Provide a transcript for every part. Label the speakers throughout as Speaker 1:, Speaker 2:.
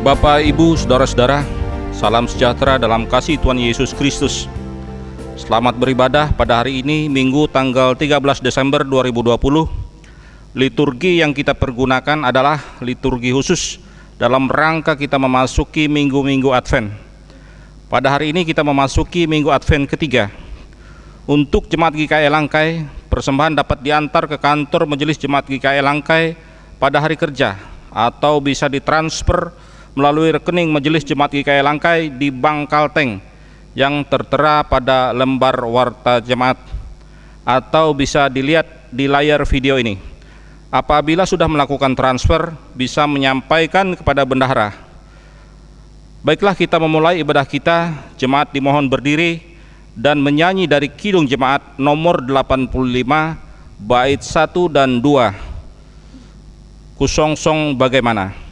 Speaker 1: Bapak, Ibu, Saudara-saudara, salam sejahtera dalam kasih Tuhan Yesus Kristus. Selamat beribadah pada hari ini, Minggu tanggal 13 Desember 2020. Liturgi yang kita pergunakan adalah liturgi khusus dalam rangka kita memasuki minggu-minggu Advent. Pada hari ini kita memasuki minggu Advent ketiga. Untuk Jemaat GKI Langkai, persembahan dapat diantar ke kantor Majelis Jemaat GKI Langkai pada hari kerja atau bisa ditransfer melalui rekening Majelis Jemaat GKI Langkai di Bank Kalteng yang tertera pada lembar warta jemaat, atau bisa dilihat di layar video ini. Apabila sudah melakukan transfer, bisa menyampaikan kepada bendahara. Baiklah, kita memulai ibadah kita. Jemaat dimohon berdiri dan menyanyi dari Kidung Jemaat nomor 85 bait 1 dan 2. Kusongsong bagaimana?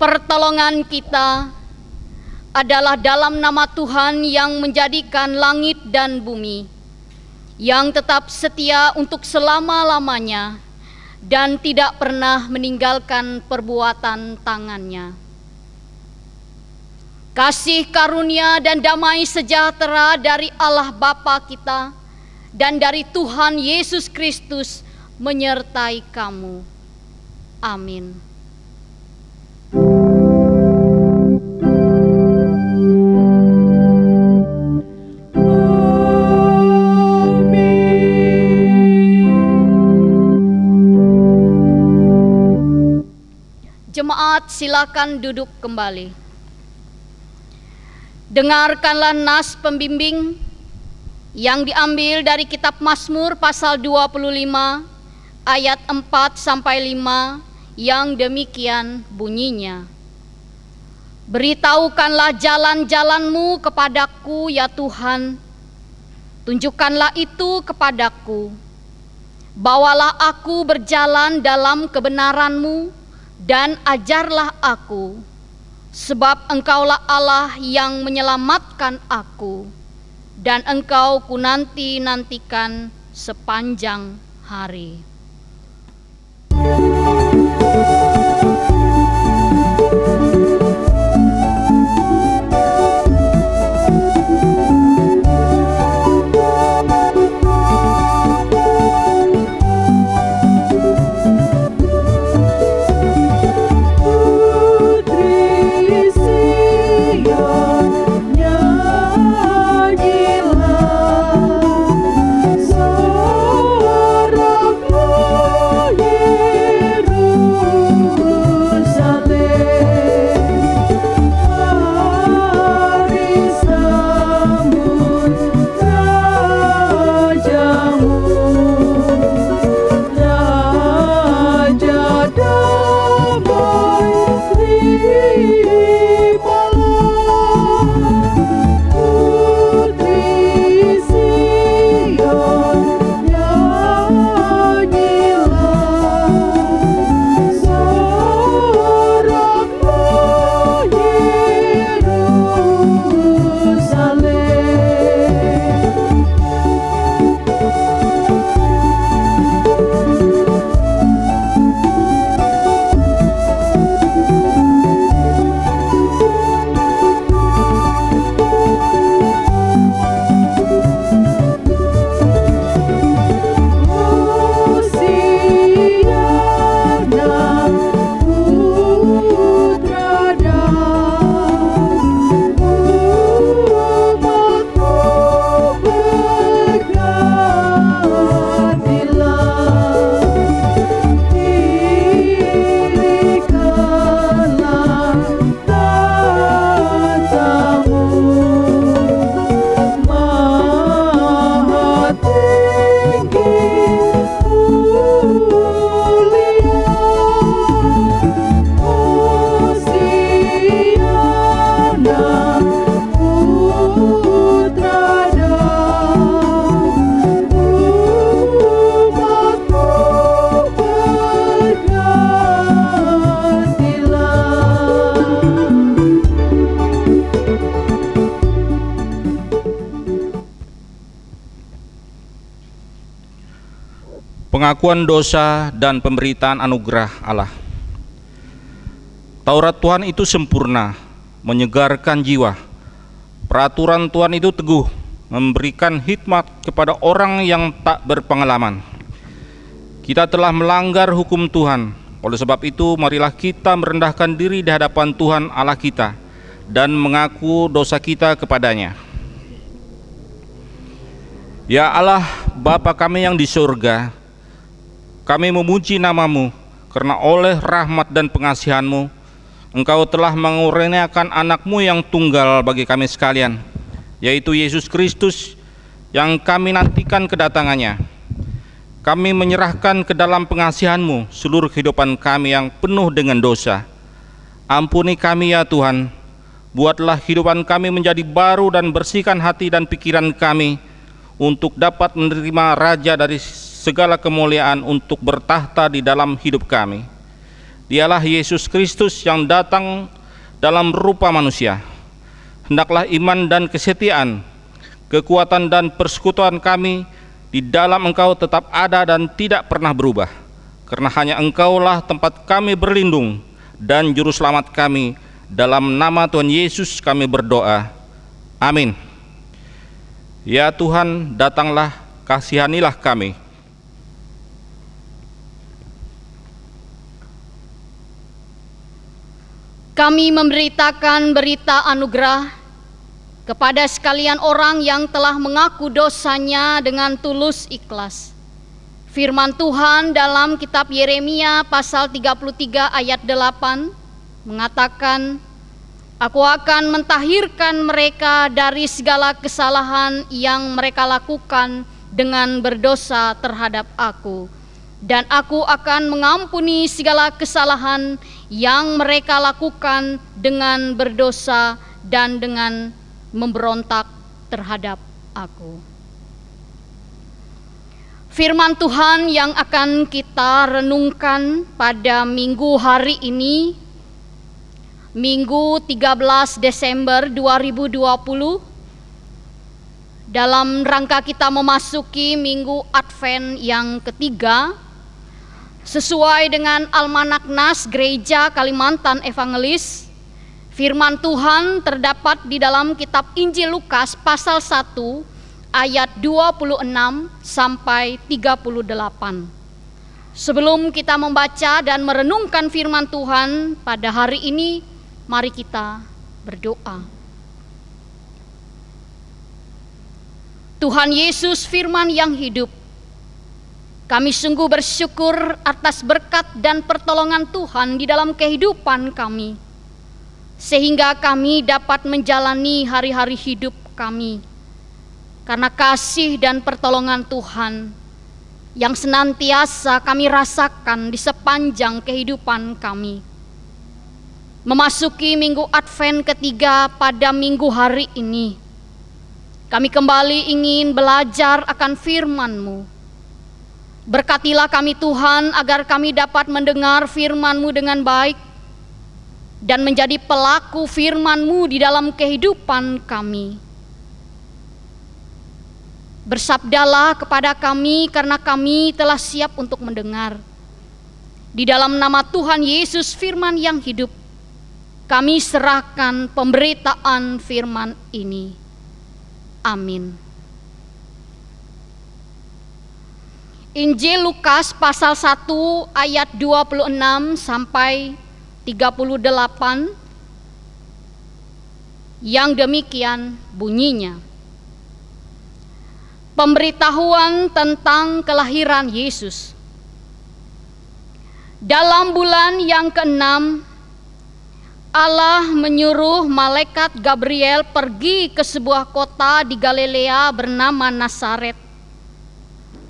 Speaker 2: Pertolongan kita adalah dalam nama Tuhan yang menjadikan langit dan bumi, yang tetap setia untuk selama-lamanya dan tidak pernah meninggalkan perbuatan tangannya. Kasih karunia dan damai sejahtera dari Allah Bapa kita dan dari Tuhan Yesus Kristus menyertai kamu. Amin. Jemaat, silakan duduk kembali. Dengarkanlah nas pembimbing yang diambil dari kitab Mazmur pasal 25 ayat 4 sampai 5 yang demikian bunyinya. Beritahukanlah jalan-jalan-Mu kepadaku ya Tuhan, tunjukkanlah itu kepadaku. Bawalah aku berjalan dalam kebenaran-Mu dan ajarlah aku, sebab Engkaulah Allah yang menyelamatkan aku, dan Engkau kunanti-nantikan sepanjang hari.
Speaker 1: Pengakuan dosa dan pemberitaan anugerah Allah. Taurat Tuhan itu sempurna, menyegarkan jiwa. Peraturan Tuhan itu teguh, memberikan hikmat kepada orang yang tak berpengalaman. Kita telah melanggar hukum Tuhan, oleh sebab itu marilah kita merendahkan diri di hadapan Tuhan Allah kita dan mengaku dosa kita kepadanya. Ya Allah, Bapa kami yang di surga, kami memuji nama-Mu, karena oleh rahmat dan pengasihan-Mu, Engkau telah mengurniakan anak-Mu yang tunggal bagi kami sekalian, yaitu Yesus Kristus, yang kami nantikan kedatangannya. Kami menyerahkan ke dalam pengasihan-Mu seluruh kehidupan kami yang penuh dengan dosa. Ampuni kami ya Tuhan, buatlah kehidupan kami menjadi baru dan bersihkan hati dan pikiran kami, untuk dapat menerima Raja dari segala kemuliaan untuk bertahta di dalam hidup kami. Dialah Yesus Kristus yang datang dalam rupa manusia. Hendaklah iman dan kesetiaan, kekuatan dan persekutuan kami di dalam Engkau tetap ada dan tidak pernah berubah, karena hanya Engkaulah tempat kami berlindung dan juru selamat kami. Dalam nama Tuhan Yesus kami berdoa. Amin. Ya Tuhan, datanglah, kasihanilah kami.
Speaker 2: Kami memberitakan berita anugerah kepada sekalian orang yang telah mengaku dosanya dengan tulus ikhlas. Firman Tuhan dalam kitab Yeremia pasal 33 ayat 8 mengatakan, Aku akan mentahirkan mereka dari segala kesalahan yang mereka lakukan dengan berdosa terhadap Aku, dan aku akan mengampuni segala kesalahan yang mereka lakukan dengan berdosa dan dengan memberontak terhadap aku. Firman Tuhan yang akan kita renungkan pada minggu hari ini, Minggu 13 Desember 2020, dalam rangka kita memasuki Minggu Advent yang ketiga, sesuai dengan Almanak Nas Gereja Kalimantan Evangelis, firman Tuhan terdapat di dalam kitab Injil Lukas pasal 1 ayat 26 sampai 38. Sebelum kita membaca dan merenungkan firman Tuhan pada hari ini, mari kita berdoa. Tuhan Yesus, firman yang hidup, kami sungguh bersyukur atas berkat dan pertolongan Tuhan di dalam kehidupan kami, sehingga kami dapat menjalani hari-hari hidup kami karena kasih dan pertolongan Tuhan yang senantiasa kami rasakan di sepanjang kehidupan kami. Memasuki Minggu Advent ketiga pada minggu hari ini, kami kembali ingin belajar akan firman-Mu. Berkatilah kami Tuhan agar kami dapat mendengar firman-Mu dengan baik dan menjadi pelaku firman-Mu di dalam kehidupan kami. Bersabdalah kepada kami karena kami telah siap untuk mendengar. Di dalam nama Tuhan Yesus, firman yang hidup, kami serahkan pemberitaan firman ini. Amin. Injil Lukas pasal 1 ayat 26 sampai 38 yang demikian bunyinya. Pemberitahuan tentang kelahiran Yesus. Dalam bulan yang ke-6, Allah menyuruh malaikat Gabriel pergi ke sebuah kota di Galilea bernama Nazaret,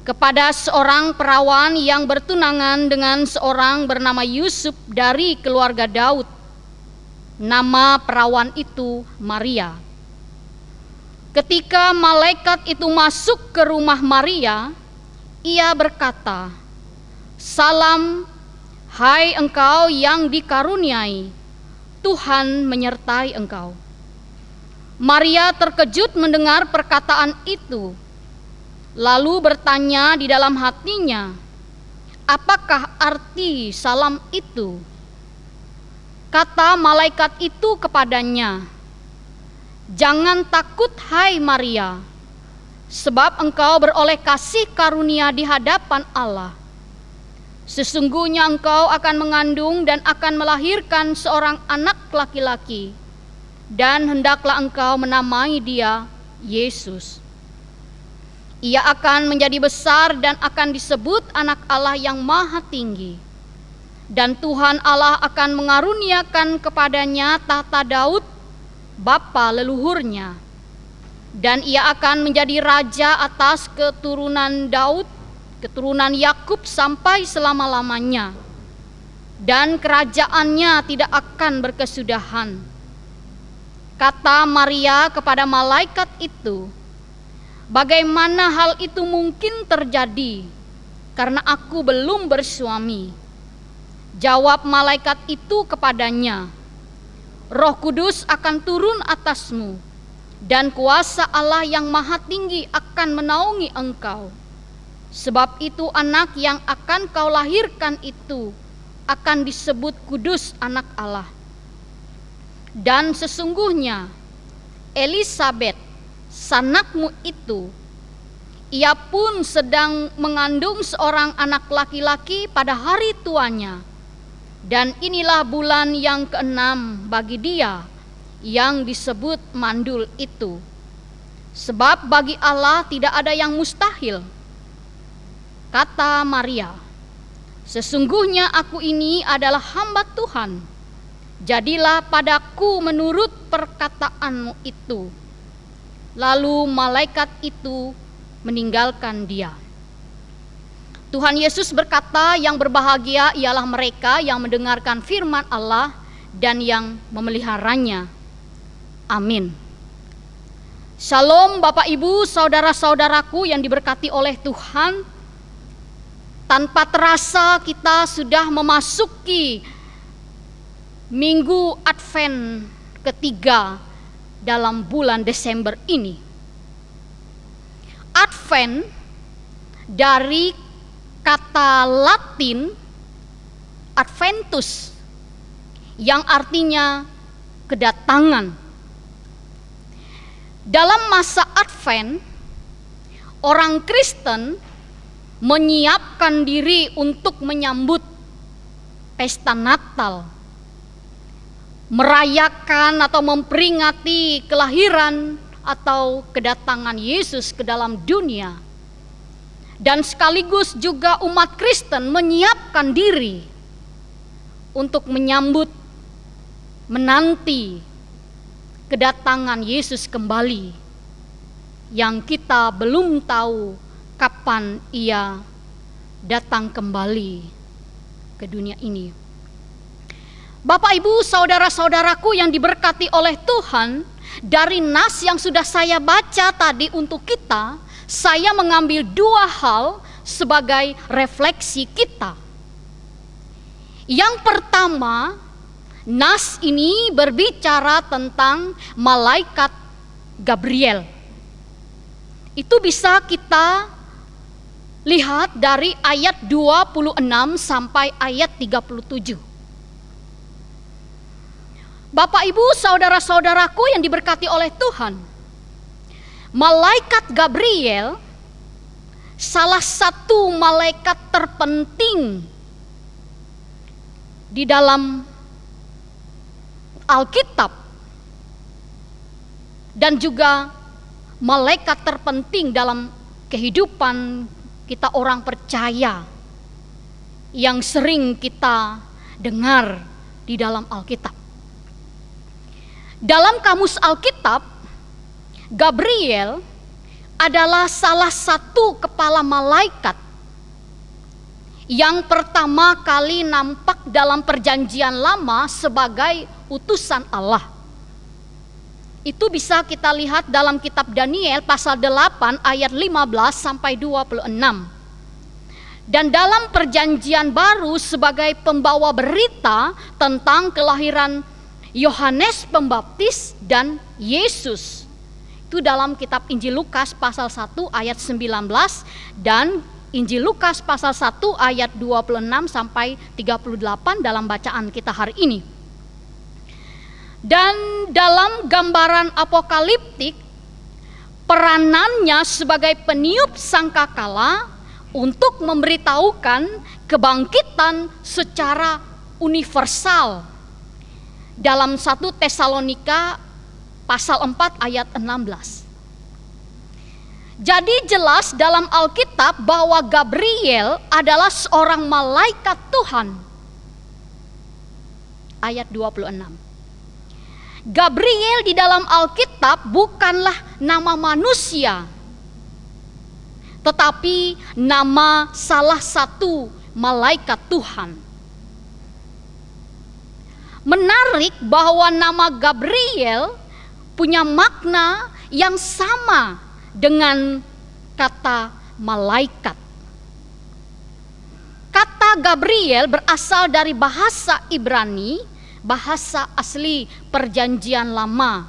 Speaker 2: kepada seorang perawan yang bertunangan dengan seorang bernama Yusuf dari keluarga Daud. Nama perawan itu Maria. Ketika malaikat itu masuk ke rumah Maria, ia berkata, "Salam, hai engkau yang dikaruniai, Tuhan menyertai engkau." Maria terkejut mendengar perkataan itu, lalu bertanya di dalam hatinya, "Apakah arti salam itu?" Kata malaikat itu kepadanya, "Jangan takut hai Maria, sebab engkau beroleh kasih karunia di hadapan Allah. Sesungguhnya engkau akan mengandung dan akan melahirkan seorang anak laki-laki, dan hendaklah engkau menamai dia Yesus. Ia akan menjadi besar dan akan disebut Anak Allah yang Maha Tinggi. Dan Tuhan Allah akan mengaruniakan kepadanya tahta Daud, bapa leluhurnya. Dan ia akan menjadi raja atas keturunan Daud, keturunan Yakub sampai selama-lamanya. Dan kerajaannya tidak akan berkesudahan." Kata Maria kepada malaikat itu, "Bagaimana hal itu mungkin terjadi, karena aku belum bersuami?" Jawab malaikat itu kepadanya, "Roh Kudus akan turun atasmu, dan kuasa Allah yang Maha Tinggi akan menaungi engkau. Sebab itu anak yang akan kau lahirkan itu akan disebut kudus Anak Allah. Dan sesungguhnya Elisabet, sanakmu itu, ia pun sedang mengandung seorang anak laki-laki pada hari tuanya. Dan inilah bulan yang ke-6 bagi dia yang disebut mandul itu. Sebab bagi Allah tidak ada yang mustahil." Kata Maria, "Sesungguhnya aku ini adalah hamba Tuhan. Jadilah padaku menurut perkataanmu itu." Lalu malaikat itu meninggalkan dia. Tuhan Yesus berkata, yang berbahagia ialah mereka yang mendengarkan firman Allah dan yang memeliharanya. Amin. Shalom Bapak Ibu, saudara-saudaraku yang diberkati oleh Tuhan. Tanpa terasa kita sudah memasuki minggu Advent ketiga dalam bulan Desember ini. Advent dari kata Latin Adventus yang artinya kedatangan. Dalam masa Advent, orang Kristen menyiapkan diri untuk menyambut pesta Natal, merayakan atau memperingati kelahiran atau kedatangan Yesus ke dalam dunia. Dan sekaligus juga umat Kristen menyiapkan diri untuk menyambut, menanti kedatangan Yesus kembali, yang kita belum tahu kapan ia datang kembali ke dunia ini. Bapak Ibu, saudara-saudaraku yang diberkati oleh Tuhan, dari nas yang sudah saya baca tadi untuk kita, saya mengambil dua hal sebagai refleksi kita. Yang pertama, nas ini berbicara tentang malaikat Gabriel. Itu bisa kita lihat dari ayat 26 sampai ayat 37. Bapak Ibu, saudara-saudaraku yang diberkati oleh Tuhan, malaikat Gabriel salah satu malaikat terpenting di dalam Alkitab dan juga malaikat terpenting dalam kehidupan kita orang percaya yang sering kita dengar di dalam Alkitab. Dalam kamus Alkitab, Gabriel adalah salah satu kepala malaikat yang pertama kali nampak dalam Perjanjian Lama sebagai utusan Allah. Itu bisa kita lihat dalam kitab Daniel pasal 8 ayat 15 sampai 26. Dan dalam Perjanjian Baru sebagai pembawa berita tentang kelahiran Yohanes Pembaptis dan Yesus. Itu dalam kitab Injil Lukas pasal 1 ayat 19 dan Injil Lukas pasal 1 ayat 26 sampai 38 dalam bacaan kita hari ini. Dan dalam gambaran apokaliptik, peranannya sebagai peniup sangkakala untuk memberitahukan kebangkitan secara universal. Dalam 1 Tesalonika pasal 4 ayat 16. Jadi jelas dalam Alkitab bahwa Gabriel adalah seorang malaikat Tuhan. Ayat 26. Gabriel di dalam Alkitab bukanlah nama manusia, tetapi nama salah satu malaikat Tuhan. Menarik bahwa nama Gabriel punya makna yang sama dengan kata malaikat. Kata Gabriel berasal dari bahasa Ibrani, bahasa asli Perjanjian Lama,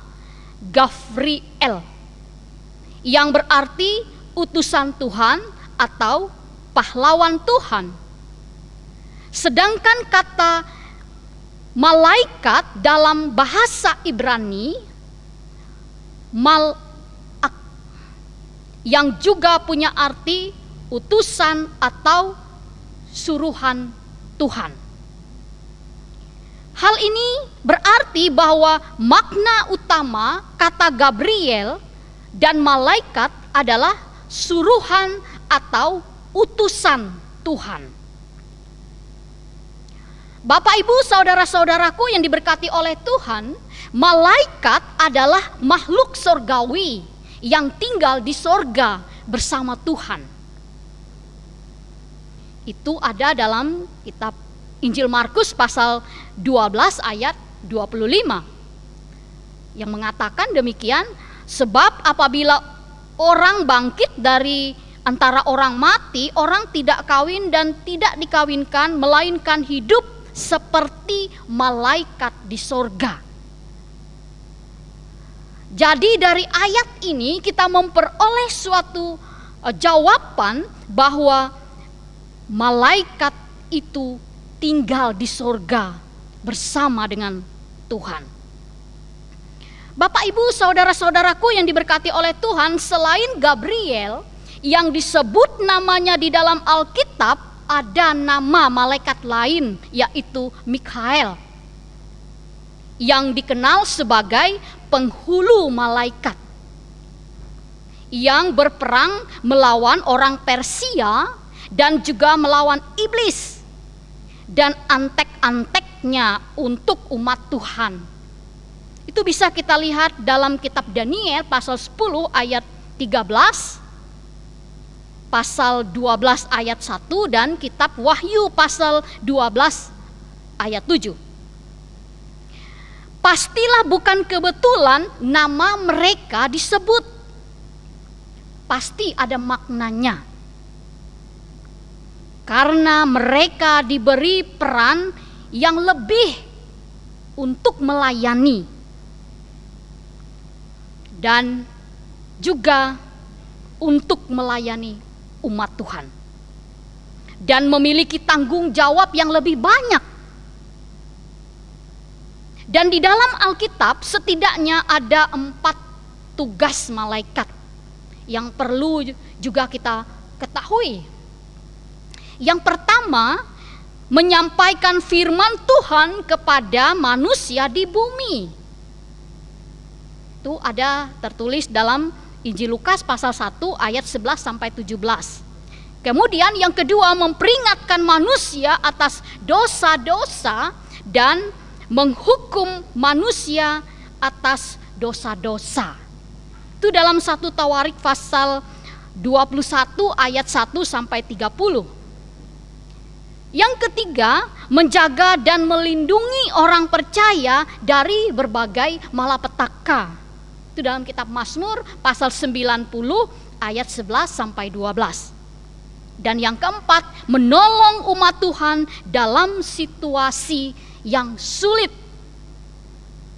Speaker 2: Gavriel, yang berarti utusan Tuhan atau pahlawan Tuhan. Sedangkan kata malaikat dalam bahasa Ibrani malak, yang juga punya arti utusan atau suruhan Tuhan. Hal ini berarti bahwa makna utama kata Gabriel dan malaikat adalah suruhan atau utusan Tuhan. Bapak Ibu, saudara-saudaraku yang diberkati oleh Tuhan, malaikat adalah makhluk sorgawi yang tinggal di sorga bersama Tuhan. Itu ada dalam kitab Injil Markus pasal 12 ayat 25 yang mengatakan demikian, sebab apabila orang bangkit dari antara orang mati, orang tidak kawin dan tidak dikawinkan, melainkan hidup seperti malaikat di sorga. Jadi dari ayat ini kita memperoleh suatu jawaban bahwa malaikat itu tinggal di sorga bersama dengan Tuhan. Bapak, Ibu, saudara-saudaraku yang diberkati oleh Tuhan, selain Gabriel yang disebut namanya di dalam Alkitab, ada nama malaikat lain, yaitu Mikhael, yang dikenal sebagai penghulu malaikat, yang berperang melawan orang Persia dan juga melawan iblis dan antek-anteknya untuk umat Tuhan. Itu bisa kita lihat dalam kitab Daniel pasal 10 ayat 13, pasal 12 ayat 1, dan kitab Wahyu pasal 12 ayat 7. Pastilah bukan kebetulan nama mereka disebut. Pasti ada maknanya. Karena mereka diberi peran yang lebih untuk melayani dan juga untuk melayani umat Tuhan dan memiliki tanggung jawab yang lebih banyak. Dan di dalam Alkitab setidaknya ada 4 tugas malaikat yang perlu juga kita ketahui. Yang pertama, menyampaikan firman Tuhan kepada manusia di bumi. Itu ada tertulis dalam Injil Lukas pasal 1 ayat 11 sampai 17. Kemudian yang kedua, memperingatkan manusia atas dosa-dosa dan menghukum manusia atas dosa-dosa. Itu dalam 1 Tawarik pasal 21 ayat 1 sampai 30. Yang ketiga, menjaga dan melindungi orang percaya dari berbagai malapetaka. Itu dalam kitab Mazmur pasal 90 ayat 11 sampai 12. Dan yang keempat, menolong umat Tuhan dalam situasi yang sulit.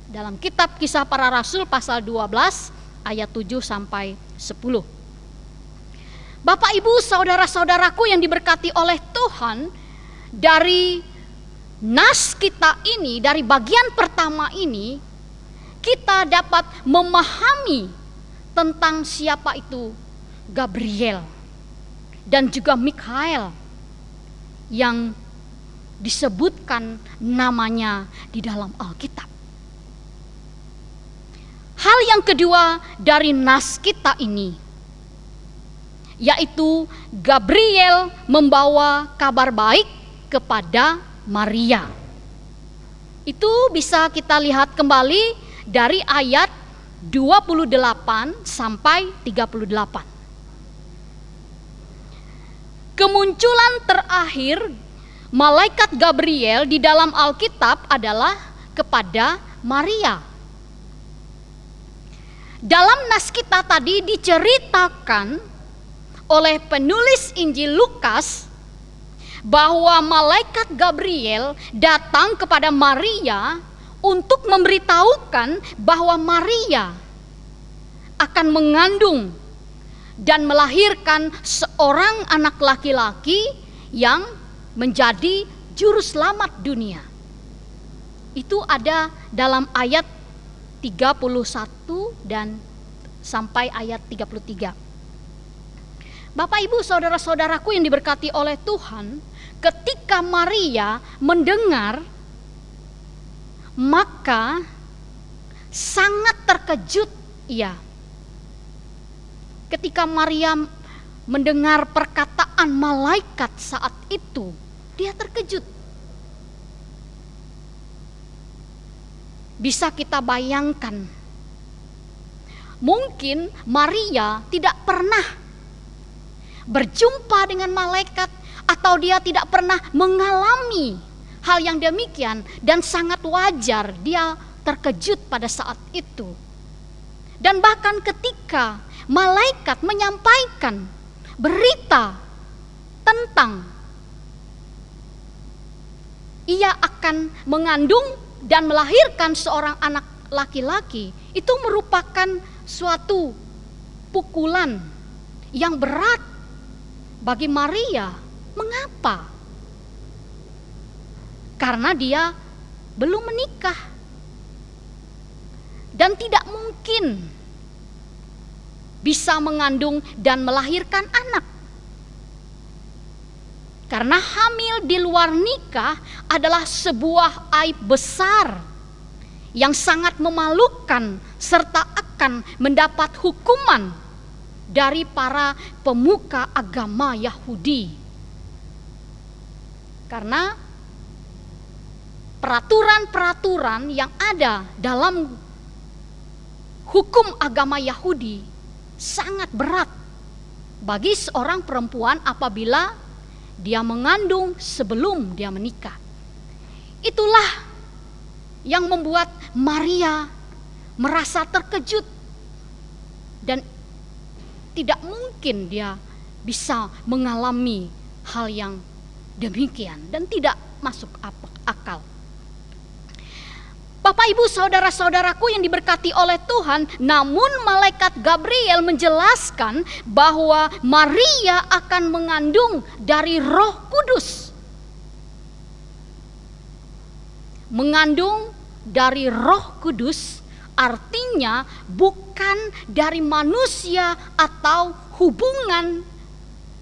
Speaker 2: Dalam kitab Kisah Para Rasul pasal 12 ayat 7 sampai 10. Bapak, Ibu, saudara-saudaraku yang diberkati oleh Tuhan, dari nas kita ini, dari bagian pertama ini, kita dapat memahami tentang siapa itu Gabriel dan juga Mikhael yang disebutkan namanya di dalam Alkitab. Hal yang kedua dari nas kita ini, yaitu Gabriel membawa kabar baik kepada Maria. Itu bisa kita lihat kembali dari ayat 28 sampai 38. Kemunculan terakhir malaikat Gabriel di dalam Alkitab adalah kepada Maria. Dalam nas kita tadi diceritakan oleh penulis Injil Lukas bahwa malaikat Gabriel datang kepada Maria untuk memberitahukan bahwa Maria akan mengandung dan melahirkan seorang anak laki-laki yang menjadi juru selamat dunia. Itu ada dalam ayat 31 dan sampai ayat 33. Bapak, Ibu, saudara-saudaraku yang diberkati oleh Tuhan, ketika Maria mendengar, maka sangat terkejut ia. Ketika Maria mendengar perkataan malaikat saat itu, dia terkejut. Bisa kita bayangkan, mungkin Maria tidak pernah berjumpa dengan malaikat atau dia tidak pernah mengalami hal yang demikian, dan sangat wajar dia terkejut pada saat itu. Dan bahkan ketika malaikat menyampaikan berita tentang ia akan mengandung dan melahirkan seorang anak laki-laki, itu merupakan suatu pukulan yang berat bagi Maria. Mengapa? Karena dia belum menikah dan tidak mungkin bisa mengandung dan melahirkan anak. Karena hamil di luar nikah adalah sebuah aib besar yang sangat memalukan serta akan mendapat hukuman dari para pemuka agama Yahudi. Karena peraturan-peraturan yang ada dalam hukum agama Yahudi sangat berat bagi seorang perempuan apabila dia mengandung sebelum dia menikah. Itulah yang membuat Maria merasa terkejut dan tidak mungkin dia bisa mengalami hal yang demikian dan tidak masuk akal. Bapak, Ibu, saudara-saudaraku yang diberkati oleh Tuhan, namun malaikat Gabriel menjelaskan bahwa Maria akan mengandung dari Roh Kudus. Mengandung dari Roh Kudus artinya bukan dari manusia atau hubungan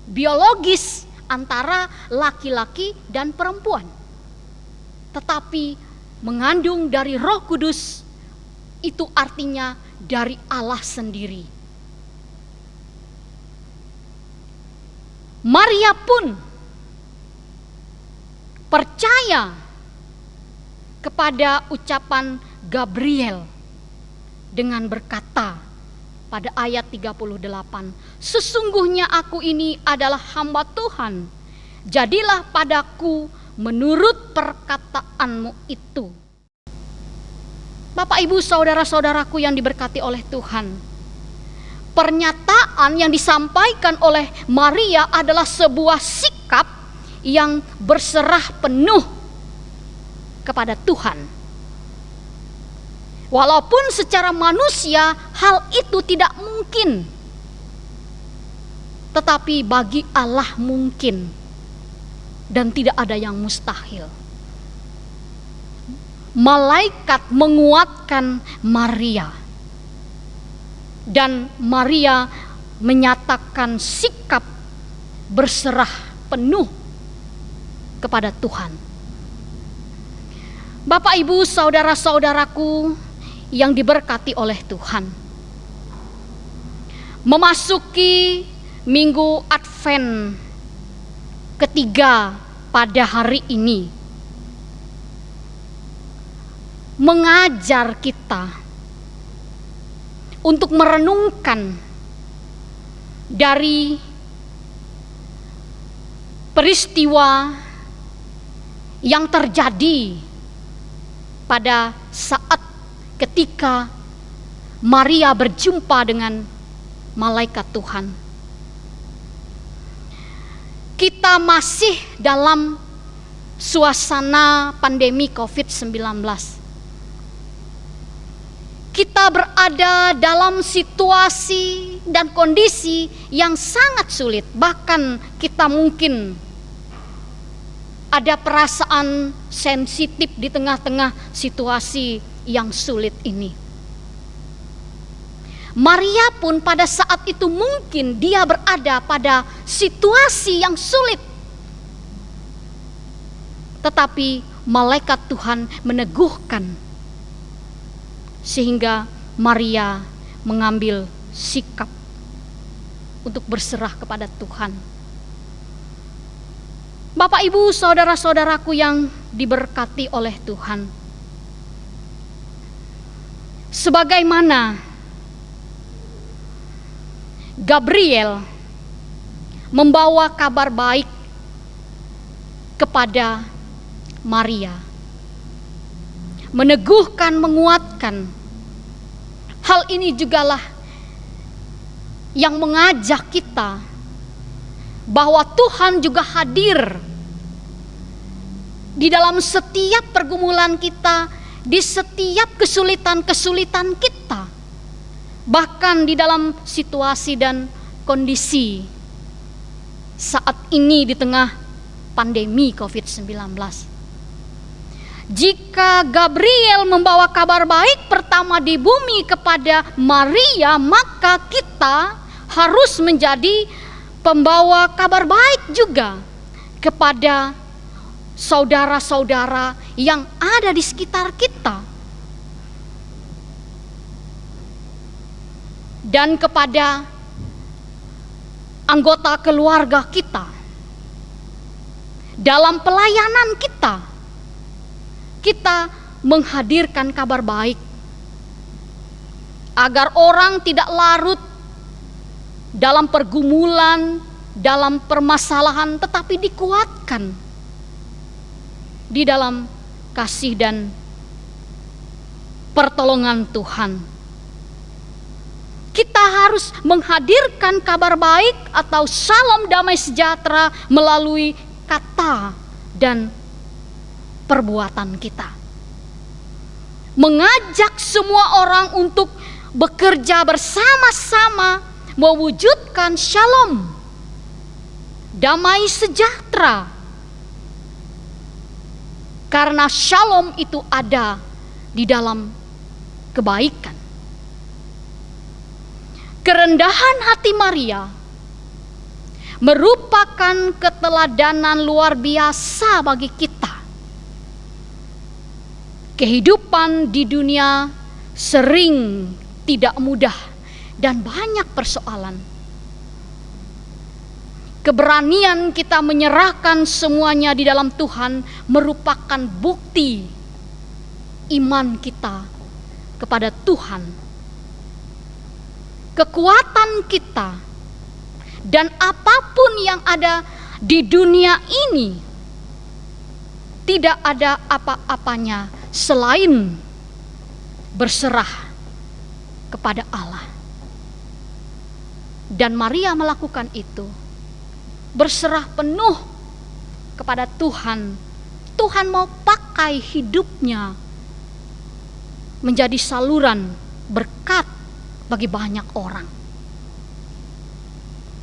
Speaker 2: biologis antara laki-laki dan perempuan, tetapi mengandung dari Roh Kudus itu artinya dari Allah sendiri. Maria pun percaya kepada ucapan Gabriel dengan berkata pada ayat 38, "Sesungguhnya aku ini adalah hamba Tuhan, jadilah padaku menurut perkataanmu itu." Bapak, Ibu, saudara-saudaraku yang diberkati oleh Tuhan, pernyataan yang disampaikan oleh Maria adalah sebuah sikap yang berserah penuh kepada Tuhan. Walaupun secara manusia hal itu tidak mungkin, tetapi bagi Allah mungkin. Dan tidak ada yang mustahil. Malaikat menguatkan Maria. Dan Maria menyatakan sikap berserah penuh kepada Tuhan. Bapak, Ibu, saudara-saudaraku yang diberkati oleh Tuhan, memasuki Minggu Advent ketiga pada hari ini mengajar kita untuk merenungkan dari peristiwa yang terjadi pada saat ketika Maria berjumpa dengan malaikat Tuhan. Kita masih dalam suasana pandemi COVID-19. Kita berada dalam situasi dan kondisi yang sangat sulit. Bahkan kita mungkin ada perasaan sensitif di tengah-tengah situasi yang sulit ini. Maria pun pada saat itu mungkin dia berada pada situasi yang sulit. Tetapi malaikat Tuhan meneguhkan sehingga Maria mengambil sikap untuk berserah kepada Tuhan. Bapak, Ibu, saudara-saudaraku yang diberkati oleh Tuhan, sebagaimana Gabriel membawa kabar baik kepada Maria, meneguhkan, menguatkan. Hal ini jugalah yang mengajak kita bahwa Tuhan juga hadir di dalam setiap pergumulan kita, di setiap kesulitan-kesulitan kita, bahkan di dalam situasi dan kondisi saat ini di tengah pandemi COVID-19. Jika Gabriel membawa kabar baik pertama di bumi kepada Maria, maka kita harus menjadi pembawa kabar baik juga kepada saudara-saudara yang ada di sekitar kita dan kepada anggota keluarga kita. Dalam pelayanan kita menghadirkan kabar baik agar orang tidak larut dalam pergumulan, dalam permasalahan, tetapi dikuatkan di dalam kasih dan pertolongan Tuhan. Kita harus menghadirkan kabar baik atau salam damai sejahtera melalui kata dan perbuatan kita. Mengajak semua orang untuk bekerja bersama-sama mewujudkan shalom, damai sejahtera. Karena shalom itu ada di dalam kebaikan. Kerendahan hati Maria merupakan keteladanan luar biasa bagi kita. Kehidupan di dunia sering tidak mudah dan banyak persoalan. Keberanian kita menyerahkan semuanya di dalam Tuhan merupakan bukti iman kita kepada Tuhan. Kekuatan kita dan apapun yang ada di dunia ini tidak ada apa-apanya selain berserah kepada Allah. Dan Maria melakukan itu. Berserah penuh kepada Tuhan. Tuhan mau pakai hidupnya menjadi saluran berkat bagi banyak orang.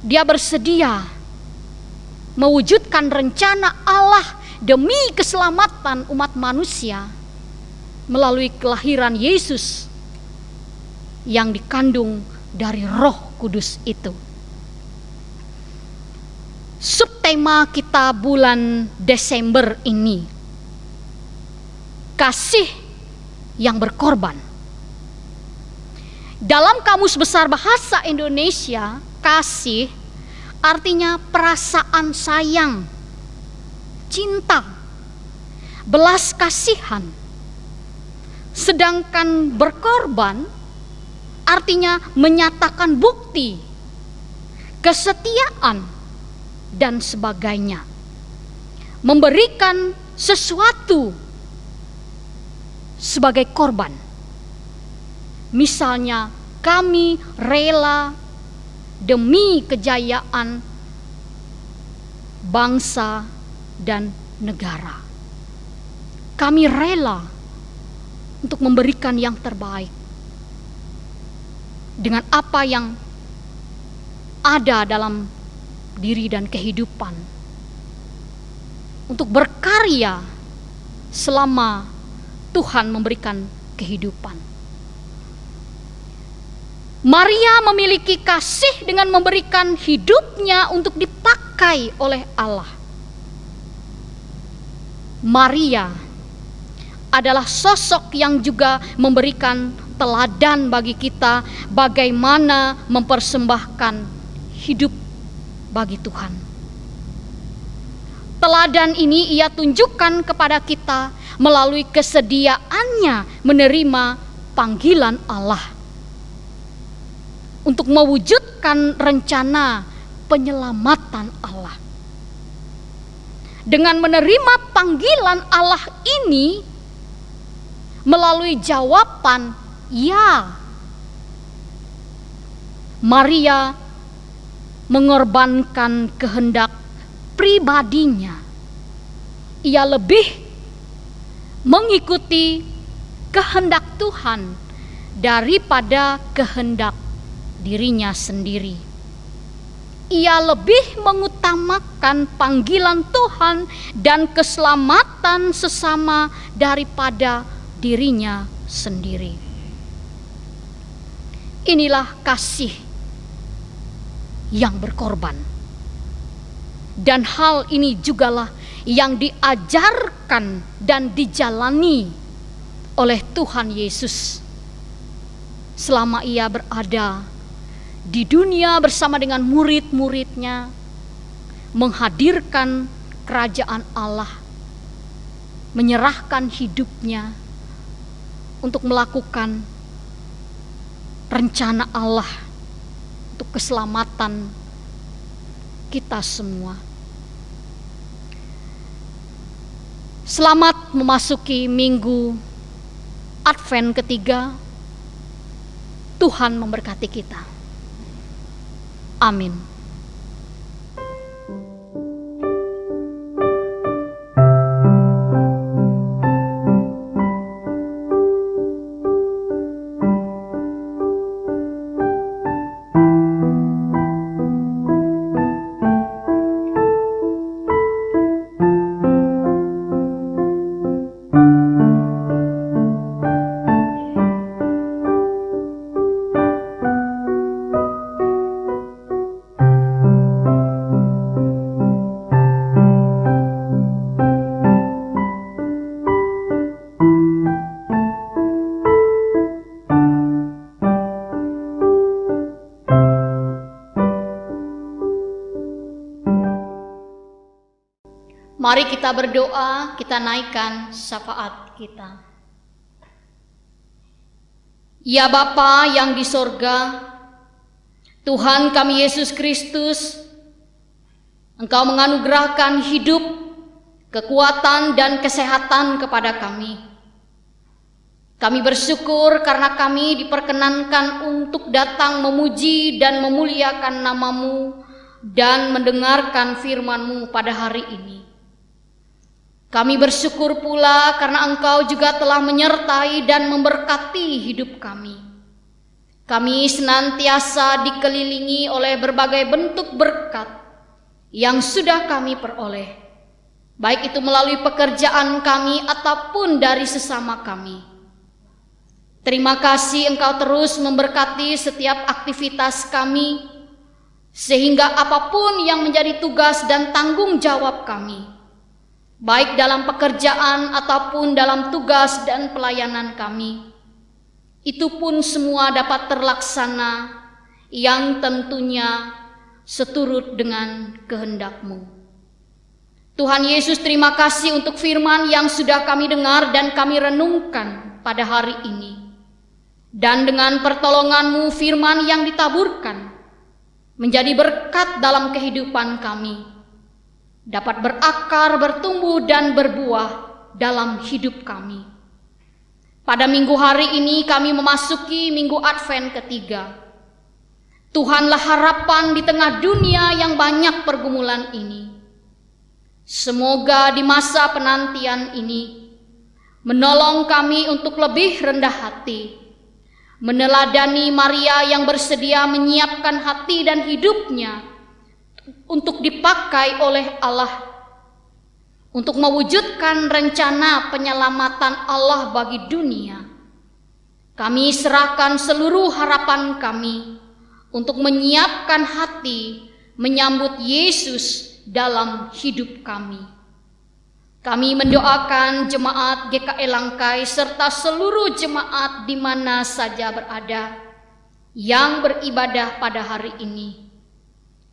Speaker 2: Dia bersedia mewujudkan rencana Allah demi keselamatan umat manusia melalui kelahiran Yesus yang dikandung dari Roh Kudus itu. Subtema kita bulan Desember ini, kasih yang berkorban. Dalam Kamus Besar Bahasa Indonesia, kasih artinya perasaan sayang, cinta, belas kasihan. Sedangkan berkorban artinya menyatakan bukti, kesetiaan, dan sebagainya. Memberikan sesuatu sebagai korban. Misalnya, kami rela demi kejayaan bangsa dan negara. Kami rela untuk memberikan yang terbaik dengan apa yang ada dalam diri dan kehidupan untuk berkarya selama Tuhan memberikan kehidupan. Maria memiliki kasih dengan memberikan hidupnya untuk dipakai oleh Allah. Maria adalah sosok yang juga memberikan teladan bagi kita bagaimana mempersembahkan hidup bagi Tuhan. Teladan ini ia tunjukkan kepada kita melalui kesediaannya menerima panggilan Allah untuk mewujudkan rencana penyelamatan Allah. dengan menerima panggilan Allah ini melalui jawaban ya. Maria mengorbankan kehendak pribadinya. Ia lebih mengikuti kehendak Tuhan daripada kehendak dirinya sendiri. Ia lebih mengutamakan panggilan Tuhan dan keselamatan sesama daripada dirinya sendiri. Inilah kasih yang berkorban. Dan hal ini jugalah yang diajarkan dan dijalani oleh Tuhan Yesus selama ia berada di dunia bersama dengan murid-muridnya, menghadirkan kerajaan Allah, menyerahkan hidupnya untuk melakukan rencana Allah untuk keselamatan kita semua. Selamat memasuki minggu Advent ketiga. Tuhan memberkati kita. Amin. Mari kita berdoa, kita naikkan syafaat kita. Ya Bapa yang di sorga, Tuhan kami Yesus Kristus, Engkau menganugerahkan hidup, kekuatan dan kesehatan kepada kami. Kami bersyukur karena kami diperkenankan untuk datang memuji dan memuliakan nama-Mu dan mendengarkan firman-Mu pada hari ini. Kami bersyukur pula karena Engkau juga telah menyertai dan memberkati hidup kami. Kami senantiasa dikelilingi oleh berbagai bentuk berkat yang sudah kami peroleh, baik itu melalui pekerjaan kami ataupun dari sesama kami. Terima kasih Engkau terus memberkati setiap aktivitas kami, sehingga apapun yang menjadi tugas dan tanggung jawab kami, baik dalam pekerjaan ataupun dalam tugas dan pelayanan kami, itu pun semua dapat terlaksana yang tentunya seturut dengan kehendak-Mu. Tuhan Yesus, terima kasih untuk firman yang sudah kami dengar dan kami renungkan pada hari ini. Dan dengan pertolongan-Mu, firman yang ditaburkan menjadi berkat dalam kehidupan kami, dapat berakar, bertumbuh, dan berbuah dalam hidup kami. Pada minggu hari ini kami memasuki minggu Advent ketiga. Tuhanlah harapan di tengah dunia yang banyak pergumulan ini. Semoga di masa penantian ini menolong kami untuk lebih rendah hati, meneladani Maria yang bersedia menyiapkan hati dan hidupnya untuk dipakai oleh Allah, untuk mewujudkan rencana penyelamatan Allah bagi dunia. Kami serahkan seluruh harapan kami untuk menyiapkan hati menyambut Yesus dalam hidup kami. Kami mendoakan jemaat GKI Langkai serta seluruh jemaat di mana saja berada yang beribadah pada hari ini.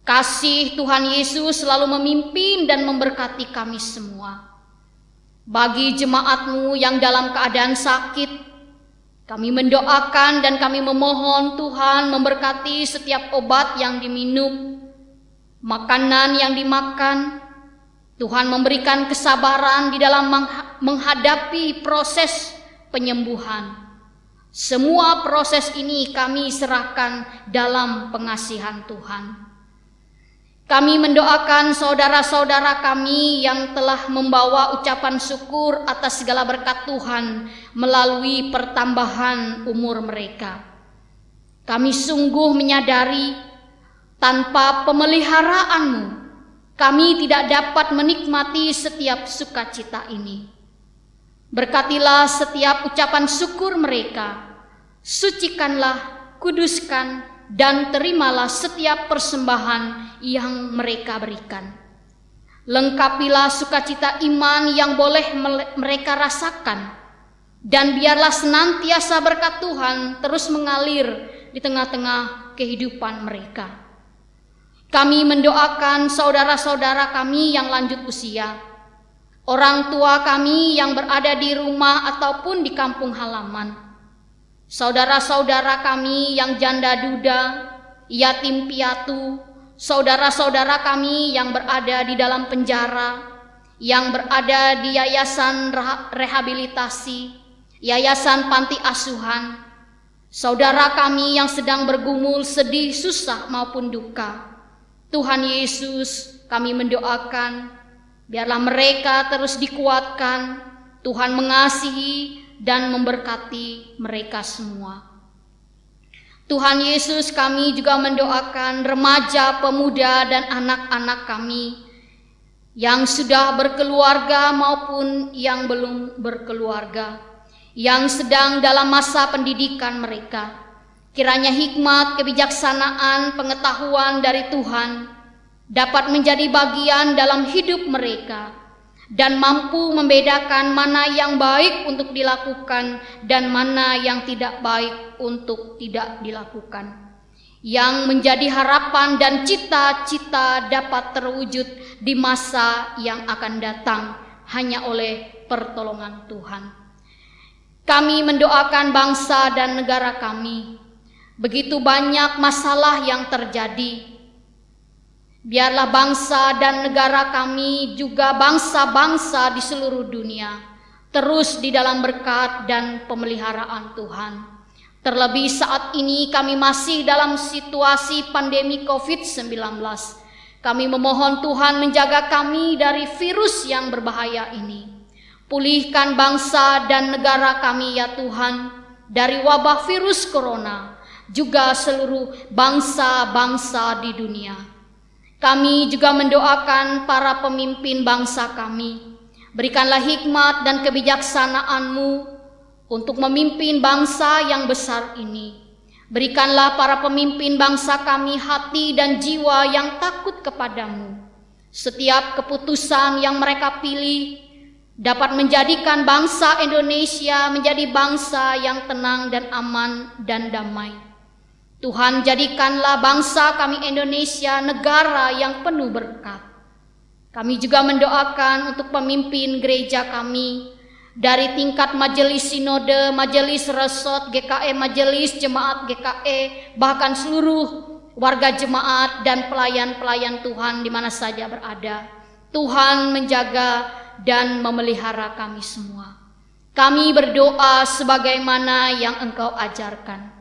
Speaker 2: Kasih Tuhan Yesus selalu memimpin dan memberkati kami semua. Bagi jemaat-Mu yang dalam keadaan sakit, kami mendoakan dan kami memohon Tuhan memberkati setiap obat yang diminum, makanan yang dimakan, Tuhan memberikan kesabaran di dalam menghadapi proses penyembuhan. Semua proses ini kami serahkan dalam pengasihan Tuhan. Kami mendoakan saudara-saudara kami yang telah membawa ucapan syukur atas segala berkat Tuhan melalui pertambahan umur mereka. Kami sungguh menyadari tanpa pemeliharaanmu, kami tidak dapat menikmati setiap sukacita ini. Berkatilah setiap ucapan syukur mereka, sucikanlah, kuduskan, dan terimalah setiap persembahan yang mereka berikan. Lengkapilah sukacita iman yang boleh mereka rasakan, dan biarlah senantiasa berkat Tuhan terus mengalir di tengah-tengah kehidupan mereka. Kami mendoakan saudara-saudara kami yang lanjut usia, orang tua kami yang berada di rumah ataupun di kampung halaman, saudara-saudara kami yang janda duda, yatim piatu, saudara-saudara kami yang berada di dalam penjara, yang berada di yayasan rehabilitasi, yayasan panti asuhan, saudara kami yang sedang bergumul sedih, susah maupun duka. Tuhan Yesus, kami mendoakan, biarlah mereka terus dikuatkan, Tuhan mengasihi dan memberkati mereka semua. Tuhan Yesus, kami juga mendoakan remaja, pemuda, dan anak-anak kami yang sudah berkeluarga maupun yang belum berkeluarga, yang sedang dalam masa pendidikan mereka. Kiranya hikmat, kebijaksanaan, pengetahuan dari Tuhan dapat menjadi bagian dalam hidup mereka dan mampu membedakan mana yang baik untuk dilakukan dan mana yang tidak baik untuk tidak dilakukan. Yang menjadi harapan dan cita-cita dapat terwujud di masa yang akan datang hanya oleh pertolongan Tuhan. Kami mendoakan bangsa dan negara kami. Begitu banyak masalah yang terjadi. Biarlah bangsa dan negara kami juga bangsa-bangsa di seluruh dunia terus di dalam berkat dan pemeliharaan Tuhan. Terlebih saat ini kami masih dalam situasi pandemi COVID-19. Kami memohon Tuhan menjaga kami dari virus yang berbahaya ini. Pulihkan bangsa dan negara kami ya Tuhan dari wabah virus corona, juga seluruh bangsa-bangsa di dunia. Kami juga mendoakan para pemimpin bangsa kami. Berikanlah hikmat dan kebijaksanaan-Mu untuk memimpin bangsa yang besar ini. Berikanlah para pemimpin bangsa kami hati dan jiwa yang takut kepadamu. Setiap keputusan yang mereka pilih dapat menjadikan bangsa Indonesia menjadi bangsa yang tenang dan aman dan damai. Tuhan, jadikanlah bangsa kami Indonesia negara yang penuh berkat. Kami juga mendoakan untuk pemimpin gereja kami dari tingkat majelis sinode, majelis resort GKE, majelis jemaat GKE, bahkan seluruh warga jemaat dan pelayan-pelayan Tuhan di mana saja berada. Tuhan menjaga dan memelihara kami semua. Kami berdoa sebagaimana yang Engkau ajarkan.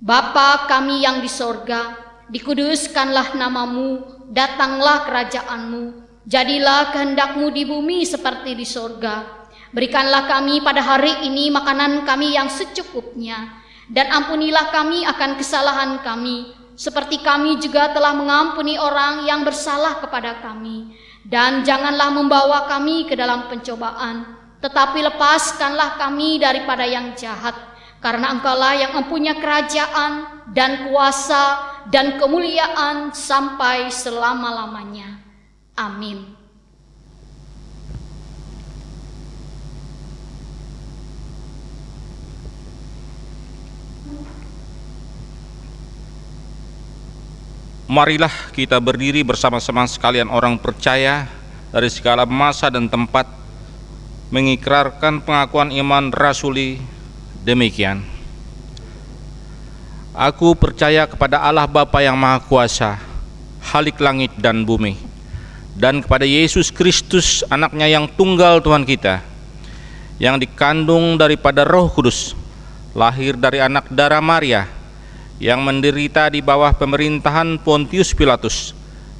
Speaker 2: Bapa kami yang di sorga, dikuduskanlah namamu, datanglah kerajaan-Mu, jadilah kehendak-Mu di bumi seperti di sorga. Berikanlah kami pada hari ini makanan kami yang secukupnya, dan ampunilah kami akan kesalahan kami, seperti kami juga telah mengampuni orang yang bersalah kepada kami. Dan janganlah membawa kami ke dalam pencobaan, tetapi lepaskanlah kami daripada yang jahat. Karena Engkaulah yang mempunyai kerajaan dan kuasa dan kemuliaan sampai selama-lamanya. Amin.
Speaker 1: Marilah kita berdiri bersama-sama sekalian orang percaya dari segala masa dan tempat, mengikrarkan pengakuan iman rasuli demikian. Aku percaya kepada Allah Bapa yang Maha Kuasa, Khalik langit dan bumi, dan kepada Yesus Kristus, anaknya yang tunggal Tuhan kita, yang dikandung daripada Roh Kudus, lahir dari anak darah Maria, yang menderita di bawah pemerintahan Pontius Pilatus,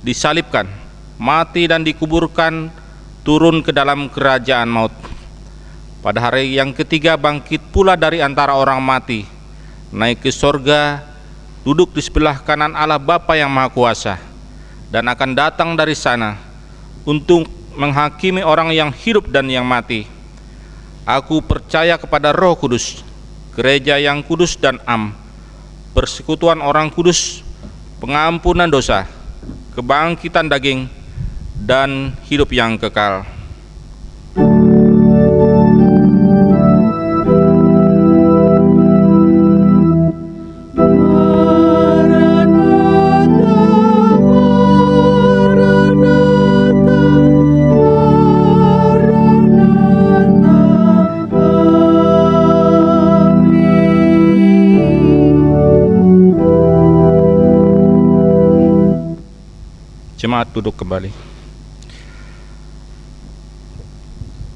Speaker 1: disalibkan, mati dan dikuburkan, turun ke dalam kerajaan maut. Pada hari yang ketiga bangkit pula dari antara orang mati, naik ke sorga, duduk di sebelah kanan Allah Bapa yang Maha Kuasa, dan akan datang dari sana untuk menghakimi orang yang hidup dan yang mati. Aku percaya kepada Roh Kudus, gereja yang kudus dan am, persekutuan orang kudus, pengampunan dosa, kebangkitan daging, dan hidup yang kekal. Jemaat duduk kembali.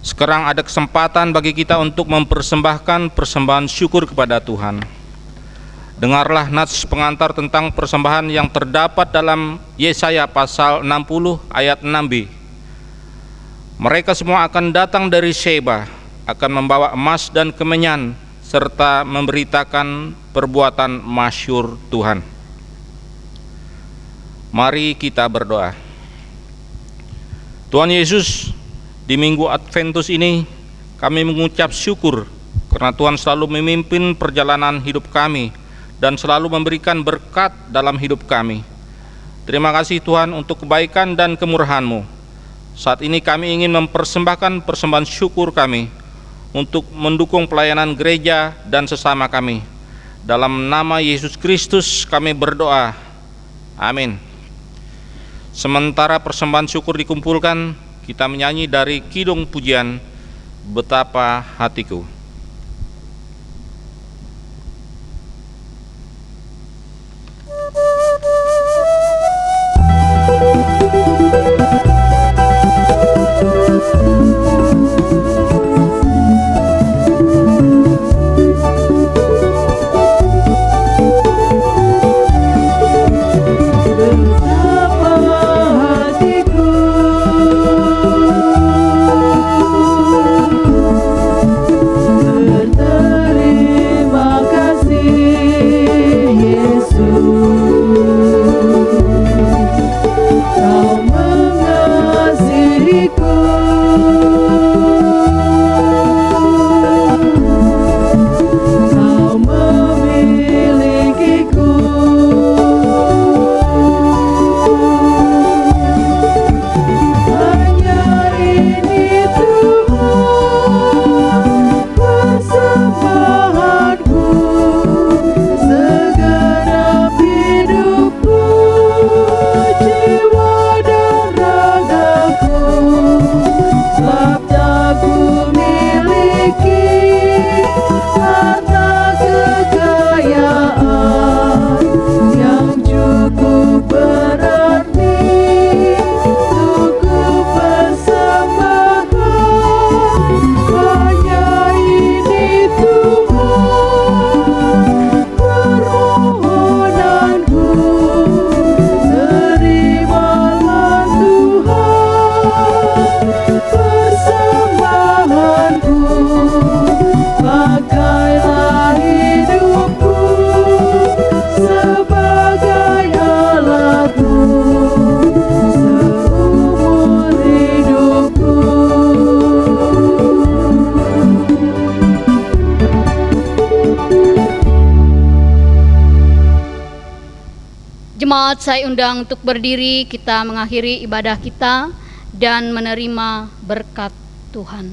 Speaker 1: Sekarang ada kesempatan bagi kita untuk mempersembahkan persembahan syukur kepada Tuhan. Dengarlah nats pengantar tentang persembahan yang terdapat dalam Yesaya pasal 60 ayat 6b. Mereka semua akan datang dari Sheba, akan membawa emas dan kemenyan, serta memberitakan perbuatan masyhur Tuhan. Mari kita berdoa. Tuhan Yesus, di minggu Adventus ini kami mengucap syukur karena Tuhan selalu memimpin perjalanan hidup kami dan selalu memberikan berkat dalam hidup kami. Terima kasih Tuhan untuk kebaikan dan kemurahan-Mu. Saat ini kami ingin mempersembahkan persembahan syukur kami untuk mendukung pelayanan gereja dan sesama kami. Dalam nama Yesus Kristus kami berdoa. Amin. Sementara persembahan syukur dikumpulkan, kita menyanyi dari kidung pujian Betapa Hatiku.
Speaker 2: Jemaat saya undang untuk berdiri, kita mengakhiri ibadah kita dan menerima berkat Tuhan.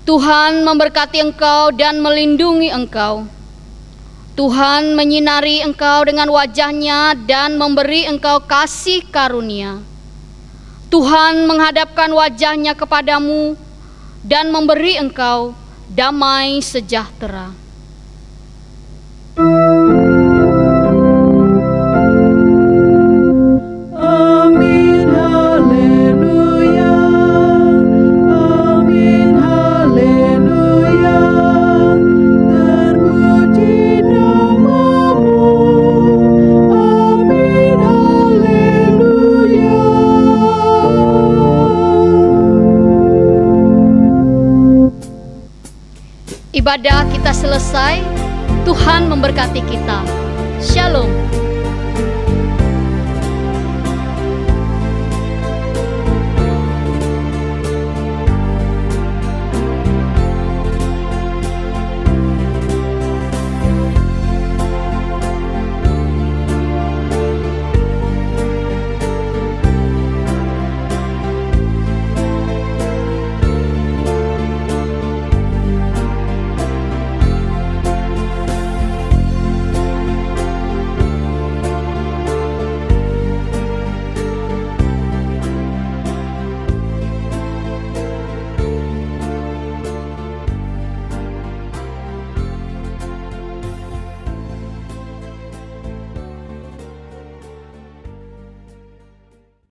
Speaker 2: Tuhan memberkati engkau dan melindungi engkau. Tuhan menyinari engkau dengan wajah-Nya dan memberi engkau kasih karunia. Tuhan menghadapkan wajah-Nya kepadamu dan memberi engkau damai sejahtera. Ibadah kita selesai. Tuhan memberkati kita. Shalom.